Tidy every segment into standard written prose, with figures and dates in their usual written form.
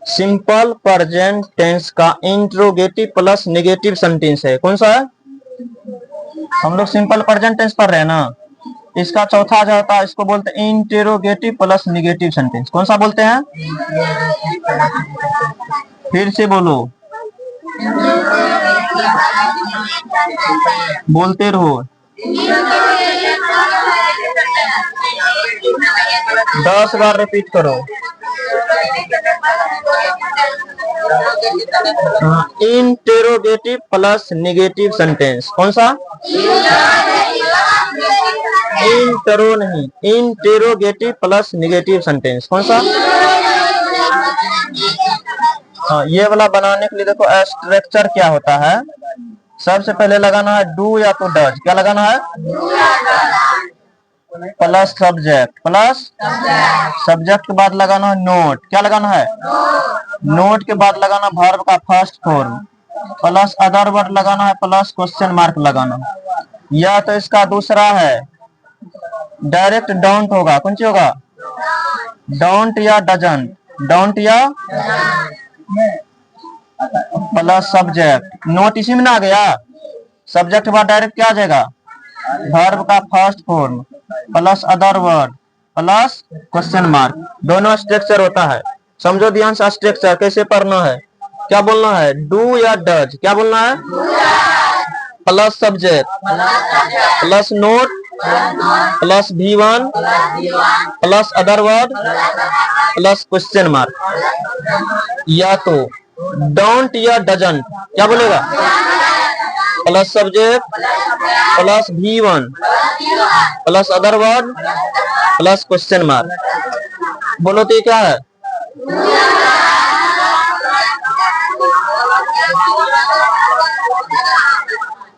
Simple present tense का interrogative plus negative sentence है। कौन सा है? हम लोग सिंपल प्रेजेंट टेंस पढ़ रहे हैं ना, इसका चौथा जो होता है इसको बोलते हैं इंट्रोगेटिव प्लस नेगेटिव सेंटेंस। कौन सा बोलते हैं? फिर से बोलो, बोलते रहो। 10 बार रिपीट करो। Interrogative plus negative sentence. कौन सा? इंटरो नहीं, इंटेरोगेटिव प्लस नेगेटिव सेंटेंस। कौन सा? हाँ, ये वाला बनाने के लिए देखो स्ट्रक्चर क्या होता है। सबसे पहले लगाना है डू या तो डज। क्या लगाना है? प्लस सब्जेक्ट, प्लस सब्जेक्ट के बाद लगाना है नोट। क्या लगाना है? नोट के बाद लगाना वर्ब का first form, plus other word लगाना है, प्लस क्वेश्चन मार्क लगाना। या तो इसका दूसरा है डायरेक्ट डोंट होगा। कौन सी होगा? डोंट या डजंट, डोंट या प्लस सब्जेक्ट। नोट इसी में ना आ गया, सब्जेक्ट के बाद डायरेक्ट क्या आ जाएगा? वर्ब का first form plus other word plus question mark. दोनों स्ट्रक्चर होता है, समझो ध्यान से। स्ट्रक्चर कैसे पढ़ना है, क्या बोलना है? डू या डज। क्या बोलना है? Plus subject plus note plus V1 plus other word plus question mark. या तो डोंट या डजंट। क्या बोलेगा? Plus subject plus V1 plus other word plus question mark. बोलो तो ये क्या है?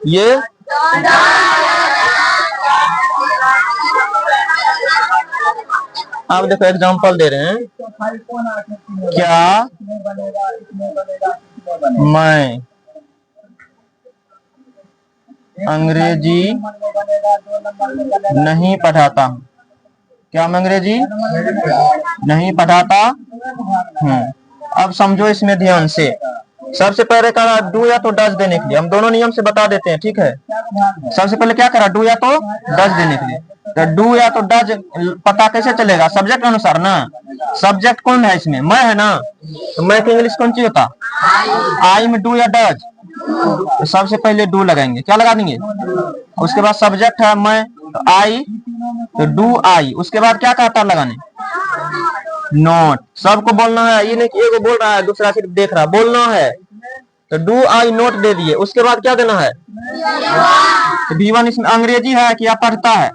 ये आप देखो एग्जांपल दे रहे हैं। क्या मैं अंग्रेजी नहीं पढ़ाता हूँ? क्या मैं अंग्रेजी नहीं पढ़ाता हूँ? अब समझो इसमें ध्यान से। सबसे पहले कहा डू या तो डज देने के लिए, हम दोनों नियम से बता देते हैं, ठीक है। सबसे पहले क्या करा? डू या तो डज देने के लिए। तो डू या तो डज पता कैसे चलेगा? सब्जेक्ट अनुसार ना। सब्जेक्ट कौन है इसमें? मैं है ना, तो मैं की इंग्लिश कौन सी होता? आई में डू या डज। तो सबसे पहले डू लगाएंगे। क्या लगा देंगे? उसके बाद सब्जेक्ट है मैं, तो आई, तो डू आई। उसके बाद क्या कहता लगाने? नोट। सबको बोलना है, ये नहीं कि एगो बोल रहा है दूसरा सिर्फ देख रहा। बोलना है, तो डू आई नोट दे दिए। उसके बाद क्या देना है? तो V1 इसमें अंग्रेजी है कि या पढ़ता है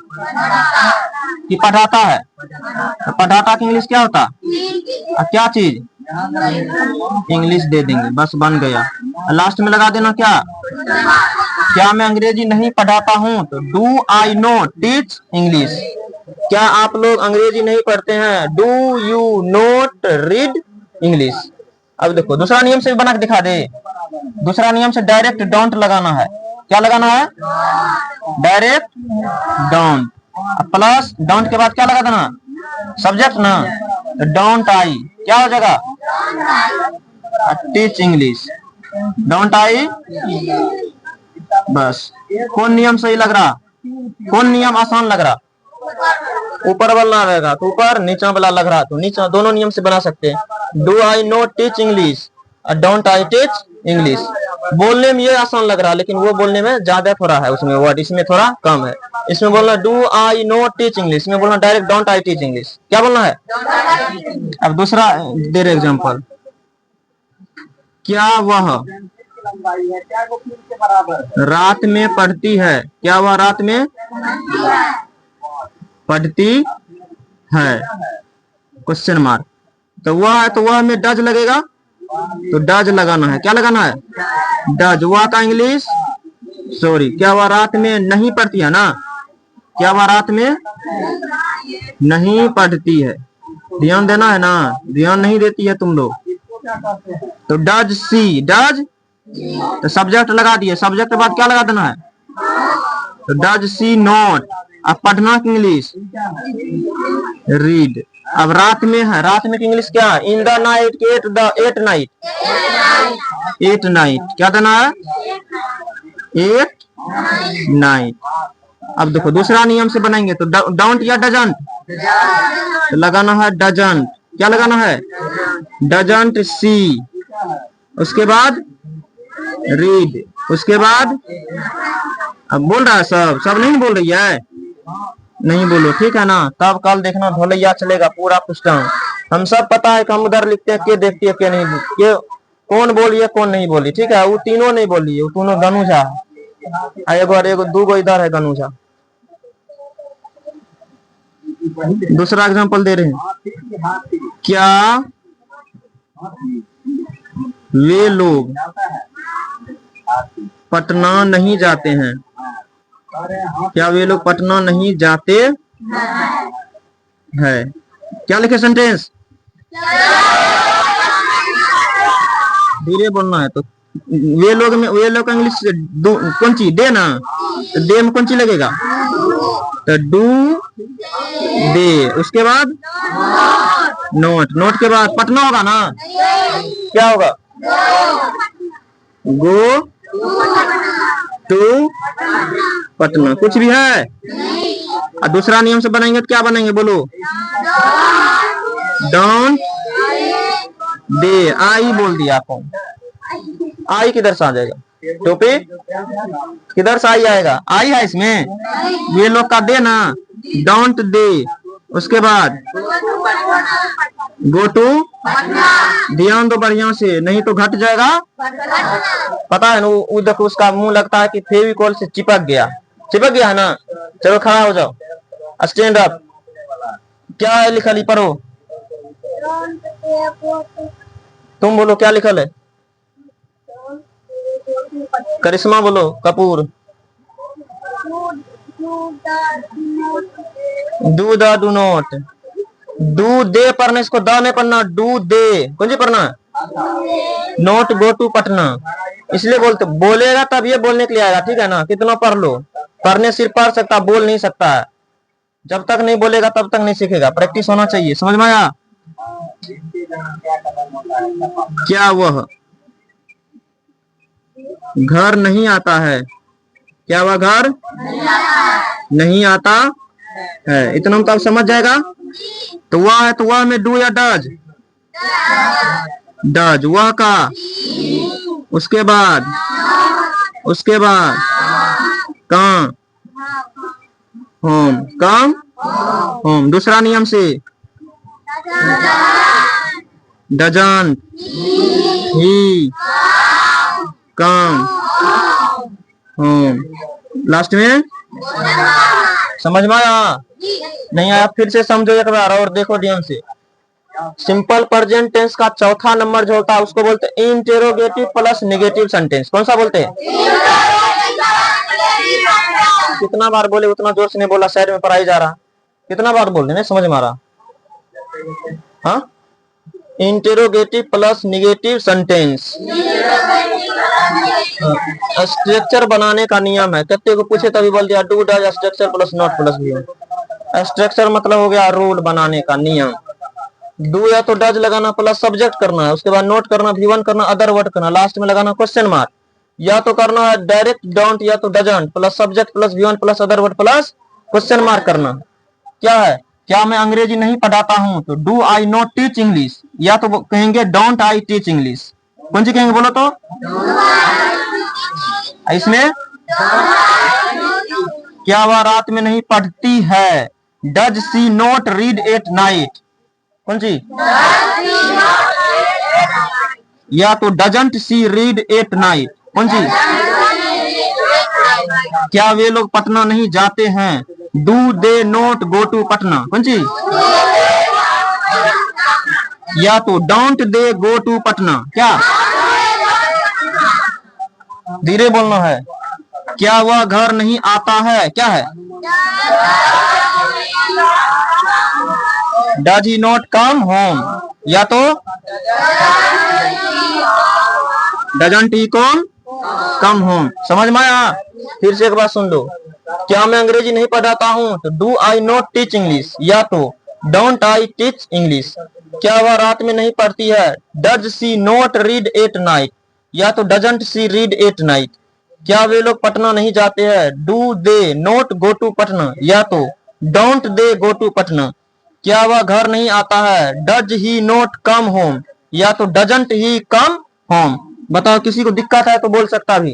कि पढ़ाता है? तो पढ़ाता की इंग्लिश क्या होता? क्या चीज? इंग्लिश दे देंगे, बस बन गया। लास्ट में लगा देना क्या मैं अंग्रेजी नहीं पढ़ाता हूँ, तो do I note teach English. क्या आप लोग अंग्रेजी नहीं पढ़ते हैं? Do you note read English. अब देखो दूसरा नियम से भी बना के दिखा दे। दूसरा नियम से डायरेक्ट डोंट लगाना है। क्या लगाना है? Direct don't. प्लस डोंट के बाद क्या लगा देना? सब्जेक्ट ना, तो डोंट आई। क्या हो जाएगा? Teach English. Don't I. बस। कौन नियम सही लग रहा? कौन नियम आसान लग रहा? ऊपर वाला रहेगा तो ऊपर, नीचा वाला लग रहा तो नीचा। दोनों नियम से बना सकते हैं। Do I note teach English और डोंट आई टीच इंग्लिश। बोलने में ये आसान लग रहा है, लेकिन वो बोलने में ज्यादा थोड़ा है उसमें वर्ड, इसमें थोड़ा कम है। इसमें बोलना do I note teach English, इसमें बोलना direct don't I teach English. क्या बोलना है? अब दूसरा दे रहे एग्जाम्पल। क्या वह रात में पढ़ती है? क्या वह रात में पढ़ती है? Question mark. तो वह है, तो वह में डज लगेगा, तो डज लगाना है। क्या लगाना है? डज। वह का इंग्लिश सॉरी, क्या वह रात में नहीं पढ़ती है ना? क्या वह रात में नहीं पढ़ती है? ध्यान देना है ना, ध्यान नहीं देती है तुम लोग। तो डज सी, डज तो सब्जेक्ट लगा दिए। सब्जेक्ट के बाद क्या लगा देना है? तो डज सी नोट अब पढ़ना की इंग्लिश रीड। अब रात में है, रात में की इंग्लिश क्या? In the night, at night, eight night. क्या देना है? At night. अब देखो दूसरा नियम से बनाएंगे तो डोंट या डजंट, तो लगाना है डजंट। क्या लगाना है? Doesn't see. उसके बाद रीड। उसके बाद अब बोल रहा है सब नहीं बोल रही है? नहीं बोलो, ठीक है ना। तब कल देखना ढोलैया चलेगा पूरा पुस्तक। हम सब पता है कि हम उधर लिखते हैं, के देखती है के नहीं, के कौन बोली है कौन नहीं बोली। ठीक है, वो तीनों नहीं बोली, वो तीनों गनुजा है। एगो दूगो इधर है गनुजा। दूसरा एग्जांपल दे रहे हैं। क्या वे लोग पटना नहीं जाते हैं? क्या वे लोग पटना नहीं जाते हैं? क्या लिखे सेंटेंस? धीरे बोलना है। तो वे लोग में, वे लोग का इंग्लिश कौन सी? दे ना, तो दे में कौन सी लगेगा? तो डू दे। उसके बाद नोट। नोट के बाद पटना होगा ना? क्या होगा? Go to Patna. कुछ भी है? और दूसरा नियम से बनाएंगे तो क्या बनाएंगे बोलो? Don't they. आई बोल दिया आपको। आई किधर से आ जाएगा? टोपी किधर से आई आएगा? आई है इसमें, ये लोग का दे ना, डोंट दे। उसके बाद गो टू। ध्यान दो बढ़िया से, नहीं तो घट जाएगा। पता है ना, वो देखो उसका मुंह लगता है कि फेविकोल से चिपक गया। चिपक गया है ना? चलो खड़ा हो जाओ, स्टैंड अप। क्या है लिखल? पढ़ो, तुम बोलो क्या लिखल है? करिश्मा बोलो, Kapoor. Do the do not. Do they पढ़ना, इसको द नहीं पढ़ना, डू दे। कौन सी पढ़ना? Not go to Patna. इसलिए बोलते, बोलेगा तब ये बोलने के लिए आएगा। ठीक है ना? कितना पढ़ लो, पढ़ने सिर्फ पढ़ सकता, बोल नहीं सकता है। जब तक नहीं बोलेगा तब तक नहीं सीखेगा। प्रैक्टिस होना चाहिए। समझ में आया? क्या वह घर नहीं आता है? क्या वह घर नहीं आता है? इतना तो आप समझ जाएगा। तो वह है, तो वह में डू या डज? डज। वह का उसके बाद कम होम। Come home. दूसरा नियम से doesn't he come home. Last में समझ में आया? नहीं आया फिर से समझो एक बार और देखो ध्यान से। सिंपल प्रेजेंट टेंस का चौथा नंबर जो होता है उसको बोलते हैं इंटेरोगेटिव प्लस नेगेटिव सेंटेंस। कौन सा बोलते हैं? कितना बार बोले? उतना जोर से नहीं बोला, साइड में पढ़ाई जा रहा। कितना बार बोल रहे? नहीं समझ में आ रहा? हाँ, interrogative plus negative sentence structure बनाने का नियम है। कत्ते को पूछे तभी बोल दिया do does structure plus not plus भी। स्ट्रक्चर मतलब हो गया रूल बनाने का नियम। डू या तो डज लगाना प्लस सब्जेक्ट करना है, उसके बाद नोट करना, V1 करना, अदर वर्ड करना, लास्ट में लगाना क्वेश्चन मार्क। या तो करना है डायरेक्ट डोंट या तो doesn't plus subject plus V1 plus other word plus question mark करना। क्या है? क्या मैं अंग्रेजी नहीं पढ़ाता हूं? तो do I not teach English, या तो कहेंगे डोंट आई टीच इंग्लिश। कौन सी कहेंगे बोलो तो? इसमें क्या वह रात में नहीं पढ़ती है? Does she not read at night? कौन सी? या तो doesn't she read at night? कौन सी? क्या वे लोग पटना नहीं जाते हैं? Do they not go to Patna? कौन सी? या तो don't they go to Patna? क्या? धीरे बोलना है। क्या वह घर नहीं आता है? क्या है? Does he not come home? या तो डजंट ही कम होम। समझ में आया? फिर से एक बार सुन लो। क्या मैं अंग्रेजी नहीं पढ़ाता हूँ? तो do I not teach English, या तो डोंट आई टीच इंग्लिश। क्या वह रात में नहीं पढ़ती है? Does she not read at night, या तो doesn't she read at night. क्या वे लोग पटना नहीं जाते हैं? Do they not go to Patna, या तो don't they go to Patna. क्या वह घर नहीं आता है? Does he not come home, या तो डजंट ही कम होम। बताओ, किसी को दिक्कत है तो बोल सकता भी।